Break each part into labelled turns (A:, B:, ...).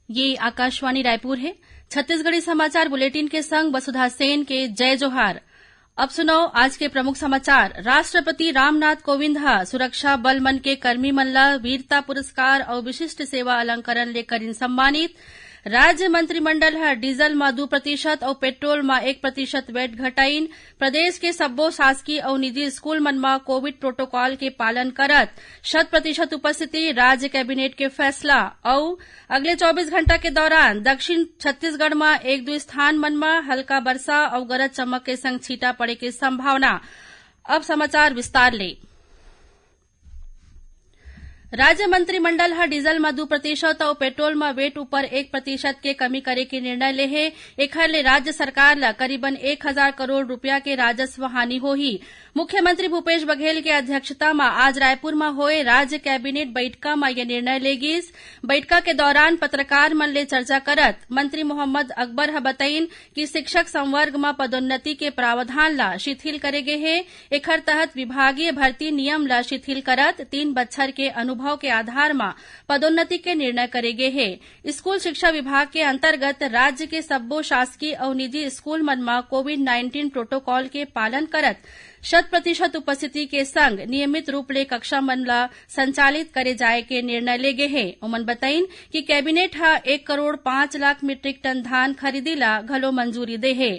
A: ये आकाशवाणी रायपुर है। छत्तीसगढ़ी समाचार बुलेटिन के संग वसुधा सेन के जय जोहार। अब सुनो आज के प्रमुख समाचार। राष्ट्रपति रामनाथ कोविंद सुरक्षा बल मन के कर्मी मन ला वीरता पुरस्कार और विशिष्ट सेवा अलंकरण लेकर सम्मानित। राज्य मंत्रिमंडल डीजल में 2% और पेट्रोल में 1% वैट घटाइन। प्रदेश के सब्बो शासकीय और निजी स्कूल मन में कोविड प्रोटोकॉल के पालन करत 100% उपस्थिति। राज्य कैबिनेट के फैसला। और अगले 24 घंटा के दौरान दक्षिण छत्तीसगढ़ में 1-2 स्थान मन में हल्का वर्षा और गरज चमक के संग छींटा पड़े की संभावना। अब समाचार विस्तार ले। राज्य मंत्रिमंडल डीजल में 2% और पेट्रोल में वेट ऊपर 1% के कमी करे के निर्णय ले है। एखर ले राज्य सरकार ला करीबन 1000 करोड़ रुपया के राजस्व हानि होही। मुख्यमंत्री भूपेश बघेल के अध्यक्षता में आज रायपुर में होए राज्य कैबिनेट बैठका में यह निर्णय ले गिस। बैठका के दौरान पत्रकार मन ले चर्चा करत मंत्री मोहम्मद अकबर बताइन कि शिक्षक संवर्ग में पदोन्नति के प्रावधान ला शिथिल करे गे है। एखर तहत विभागीय भर्ती नियम ला शिथिल करत 3 बछर के अनुभव के आधार में पदोन्नति के निर्णय करे गे है। स्कूल शिक्षा विभाग के अंतर्गत राज्य के सब्बो शासकीय और निजी स्कूल मन में कोविड-19 प्रोटोकॉल के पालन करत 100% उपस्थिति के संग नियमित रूप ले कक्षा मन ला संचालित करे जाए के निर्णय ले गे है। उमन बताइन कि कैबिनेट 1 करोड़ 5 लाख मीट्रिक टन धान खरीदी ला घलो मंजूरी दे है।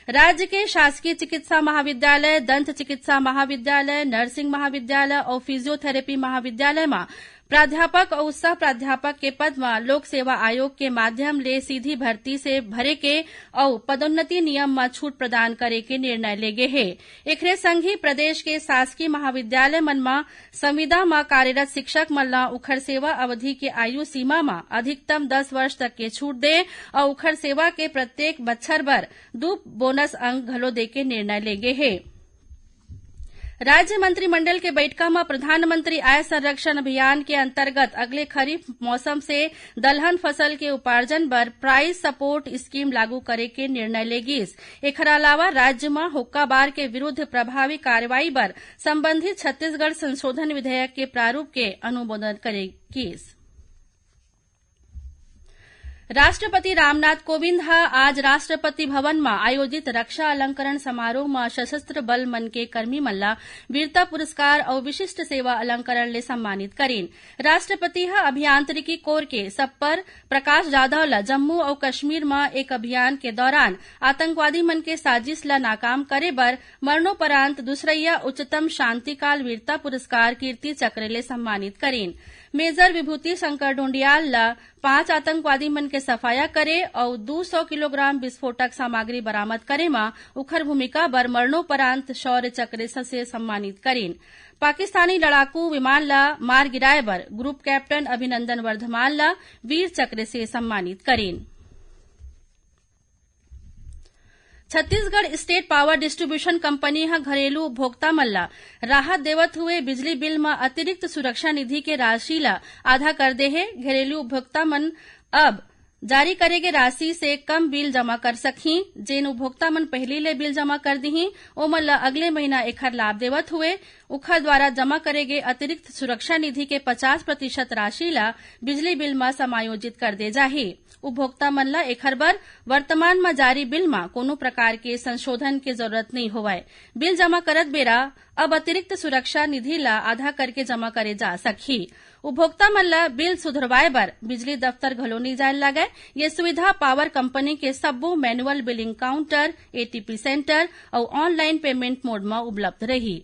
A: राज्य के शासकीय चिकित्सा महाविद्यालय, दंत चिकित्सा महाविद्यालय, नर्सिंग महाविद्यालय और फिजियोथेरेपी महाविद्यालय में प्राध्यापक और सह प्राध्यापक के पद में लोक सेवा आयोग के माध्यम ले सीधी भर्ती से भरे के और पदोन्नति नियम में छूट प्रदान करे के निर्णय ले गे है। एकरे संग ही प्रदेश के शासकीय महाविद्यालय मन में संविदा में कार्यरत शिक्षक मन ला उखर सेवा अवधि के आयु सीमा में अधिकतम 10 वर्ष तक के छूट दे और उखर सेवा के प्रत्येक बछर भर 2 बोनस अंक घलो दे के निर्णय ले गे है। राज्य मंत्रिमंडल के बैठका में प्रधानमंत्री आय संरक्षण अभियान के अंतर्गत अगले खरीफ मौसम से दलहन फसल के उपार्जन पर प्राइस सपोर्ट स्कीम लागू करे के निर्णय ले गिस। एकर अलावा राज्य में हुक्का बार के विरुद्ध प्रभावी कार्रवाई पर संबंधित छत्तीसगढ़ संशोधन विधेयक के प्रारूप के अनुमोदन करे गिस। राष्ट्रपति रामनाथ कोविंद आज राष्ट्रपति भवन में आयोजित रक्षा अलंकरण समारोह में सशस्त्र बल मन के कर्मी मन ला वीरता पुरस्कार और विशिष्ट सेवा अलंकरण ले सम्मानित करीन। राष्ट्रपति अभियांत्रिकी कोर के सप्पर प्रकाश जाधव ला जम्मू और कश्मीर में एक अभियान के दौरान आतंकवादी मन के साजिश ला नाकाम करे बर मरणोपरांत दूसरैया उच्चतम शांतिकाल वीरता पुरस्कार कीर्ति चक्र ले सम्मानित करीन। मेजर विभूति शंकर ढूंढियाल ला 5 आतंकवादी मन के सफाया करे और 200 किलोग्राम विस्फोटक सामग्री बरामद करे में उखर भूमिका बर मरणोपरांत शौर्य चक्र से सम्मानित करीन। पाकिस्तानी लड़ाकू विमान ला मार गिराए बर ग्रुप कैप्टन अभिनंदन वर्धमान ला वीर चक्र से सम्मानित करीन। Chhattisgarh estate power distribution company घरेलू उपभोक्ता मन ला राहत देवत हुए बिजली बिल में अतिरिक्त सुरक्षा निधि के राशि ला आधा कर दे है। घरेलू उपभोक्ता मन अब जारी करे गे राशि से कम बिल जमा कर सकही। जेन उपभोक्ता मन पहली ले बिल जमा कर दीही ओमन ला अगले महीना एखर लाभ देवत हुए उखर द्वारा जमा करे गे अतिरिक्त सुरक्षा निधि के 50% राशि ला बिजली बिल में समायोजित कर दे जाही। उपभोक्ता मन ला एखर बर वर्तमान में जारी बिल में कोनो प्रकार के संशोधन के जरूरत नहीं होवय। बिल जमा करत बेरा अब अतिरिक्त सुरक्षा निधि ला आधा करके जमा करे जा सकही। उपभोक्ता मन ला बिल सुधरवाए बर बिजली दफ्तर घलो नहीं जाए लगे। ये सुविधा पावर कंपनी के सब्बो manual billing counter, ATP centre और ऑनलाइन पेमेंट मोड में उपलब्ध रही।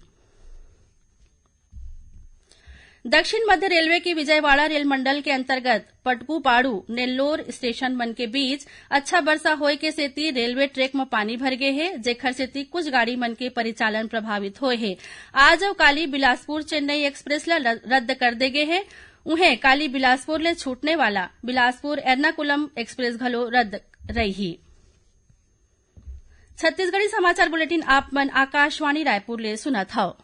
A: दक्षिण मध्य रेलवे की विजयवाड़ा रेल मंडल के अंतर्गत पटकूपाड़ू नेल्लोर स्टेशन मन के बीच अच्छा वर्षा होए के सेती रेलवे ट्रैक में पानी भर गए है, जेखर सेती कुछ गाड़ी मन के परिचालन प्रभावित होए है। आज और काली बिलासपुर चेन्नई एक्सप्रेस ला रद्द कर दे गए है। उन्हें काली बिलासपुर ले छूटने वाला बिलासपुर एर्नाकुलम एक्सप्रेस घलो रद्द रही। छत्तीसगढ़ी समाचार बुलेटिन आप मन आकाशवाणी रायपुर ले सुनत हव।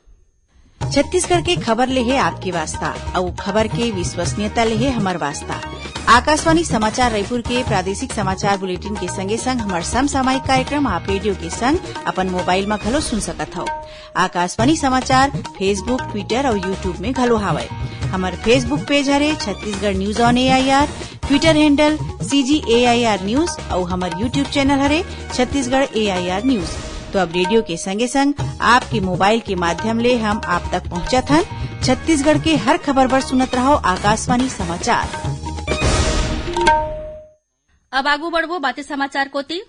B: छत्तीसगढ़ के खबर ले है आपके वास्ता और खबर के विश्वसनीयता ले है हमार वास्ता। आकाशवाणी समाचार रायपुर के प्रादेशिक समाचार बुलेटिन के संगे संग हमार समसामयिक कार्यक्रम आप रेडियो के संग अपन मोबाइल में घलो सुन सकत हव। आकाशवाणी समाचार फेसबुक, ट्विटर और यूट्यूब में घलो हावय। हमार फेसबुक पेज हरे Chhattisgarh news on AIR, Twitter handle CGAIR news और हमार यूट्यूब चैनल हरे छत्तीसगढ़ AIR न्यूज। तो अब रेडियो के संगे संग आपके मोबाइल के माध्यम ले हम आप तक पहुंचत हन। छत्तीसगढ़ के हर खबर पर सुनत रहो आकाशवाणी समाचार।
A: अब आगू बढ़वो बातें समाचार कोती।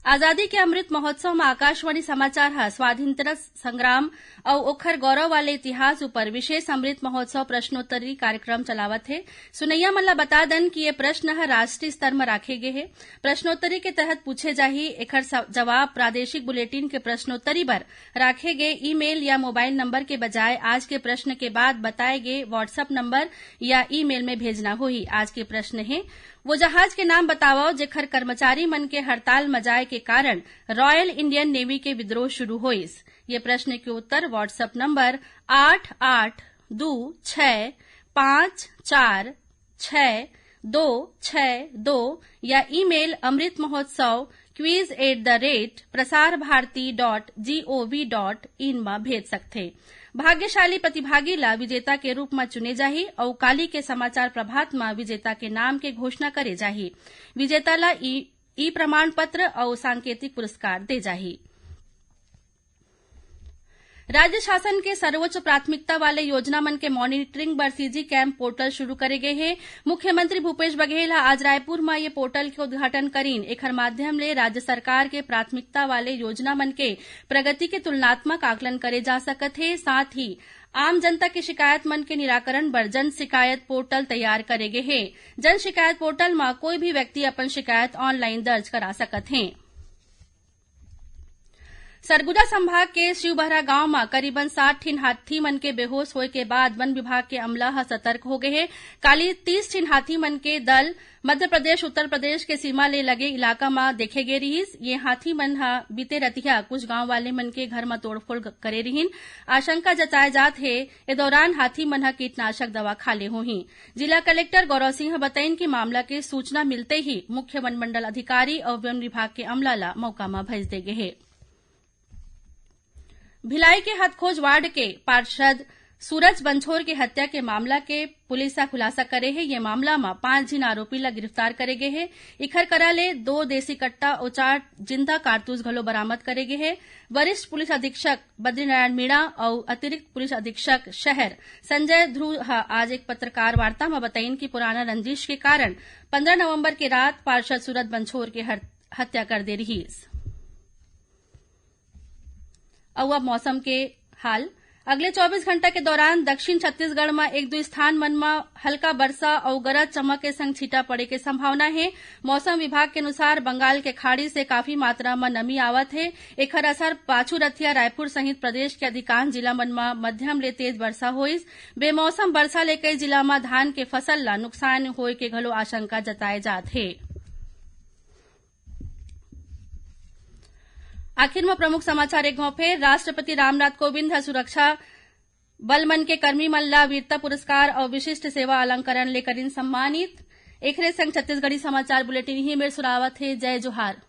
A: आजादी के अमृत महोत्सव में आकाशवाणी समाचार हा स्वाधीनता संग्राम और ओखर गौरव वाले इतिहास ऊपर विशेष अमृत महोत्सव प्रश्नोत्तरी कार्यक्रम चलावत है। सुनैया मन ला बता दन कि ये प्रश्न हा राष्ट्रीय स्तर में राखे गए है। प्रश्नोत्तरी के तहत पूछे जाही एखर जवाब प्रादेशिक बुलेटिन के प्रश्नोत्तरी पर राखे गए ईमेल या मोबाइल नंबर के बजाय आज के प्रश्न के बाद बताए गए व्हाट्सएप नंबर या ईमेल में भेजना होही। आज के प्रश्न है वो जहाज के नाम बताओ जेखर कर्मचारी मन के हड़ताल मजाए के कारण रॉयल इंडियन नेवी के विद्रोह शुरू होइस। ये प्रश्न के उत्तर व्हाट्सएप नंबर 8826546262 या ईमेल अमृत महोत्सव quiz@prasarbharati.gov.in में भेज सकथे। भाग्यशाली प्रतिभागी ला विजेता के रूप में चुने जाही और काली के समाचार प्रभात में विजेता के नाम के घोषणा करे जाही। विजेता ला ई प्रमाण पत्र और सांकेतिक पुरस्कार दे जाही। राज्य शासन के सर्वोच्च प्राथमिकता वाले योजना मन के मॉनिटरिंग बर सीजी कैंप पोर्टल शुरू करे गए हैं। मुख्यमंत्री भूपेश बघेल आज रायपुर में ये पोर्टल के उद्घाटन करीन। एखर माध्यम ले राज्य सरकार के प्राथमिकता वाले योजना मन के प्रगति के तुलनात्मक आकलन करे जा सकत है। साथ ही आम जनता की शिकायत मन के निराकरण बर जन शिकायत पोर्टल तैयार करे गए हैं। जन शिकायत पोर्टल में कोई भी व्यक्ति अपन शिकायत ऑनलाइन दर्ज करा सकत है। सरगुजा संभाग के शिवबहरा गांव में करीबन 60 ठिन हाथी मन के बेहोश होए के बाद वन विभाग के अमला ह सतर्क हो गए है। काली 30 ठिन हाथी मन के दल मध्य प्रदेश उत्तर प्रदेश के सीमा ले लगे इलाका में देखे गे रहिस। ये हाथी मन ह बीते रतिया कुछ गांव वाले मन के घर में तोड़फोड़ करे रहिन। आशंका जताए जात है ए दौरान हाथी मन ह कीटनाशक दवा खाले होही। जिला कलेक्टर गौरव सिंह बताइन कि मामला के सूचना मिलते ही मुख्य वन मंडल अधिकारी और वन विभाग के अमला ला मौका में भेज दे गए है। भिलाई के हथखोज वार्ड के पार्षद सूरज बंछोर के हत्या के मामला के पुलिस खुलासा करे है। ये मामला में 5 जिन आरोपी ला गिरफ्तार करे गए है। इखर करा ले 2 देसी कट्टा और 4 जिंदा कारतूस घलो बरामद करे गए है। वरिष्ठ पुलिस अधीक्षक बद्रीनारायण मीणा और अतिरिक्त पुलिस अधीक्षक शहर संजय ध्रुव आज एक पत्रकार वार्ता में बताइन कि पुराना रंजिश के कारण 15 नवंबर की रात पार्षद सूरज बंछोर के हत्या कर दे रही। अब मौसम के हाल। अगले 24 घंटा के दौरान दक्षिण छत्तीसगढ़ में 1-2 स्थान मन में हल्का वर्षा और गरज चमक के संग छींटा पड़े के संभावना है। मौसम विभाग के अनुसार बंगाल के खाड़ी से काफी मात्रा में नमी आवत है। एखर असर पाछू रतिया रायपुर सहित प्रदेश के अधिकांश जिला मन में मध्यम ले तेज वर्षा होइस। बेमौसम वर्षा ले कई जिला में धान के फसल ला नुकसान होए के घलो आशंका जताए जात है। आखिर में प्रमुख समाचार एक फिर। राष्ट्रपति रामनाथ कोविंद सुरक्षा बल मन के कर्मी मन ला वीरता पुरस्कार और विशिष्ट सेवा अलंकरण लेकर सम्मानित। एकरे संग छत्तीसगढ़ी समाचार बुलेटिन ही मेर सुनावत है। जय जोहार।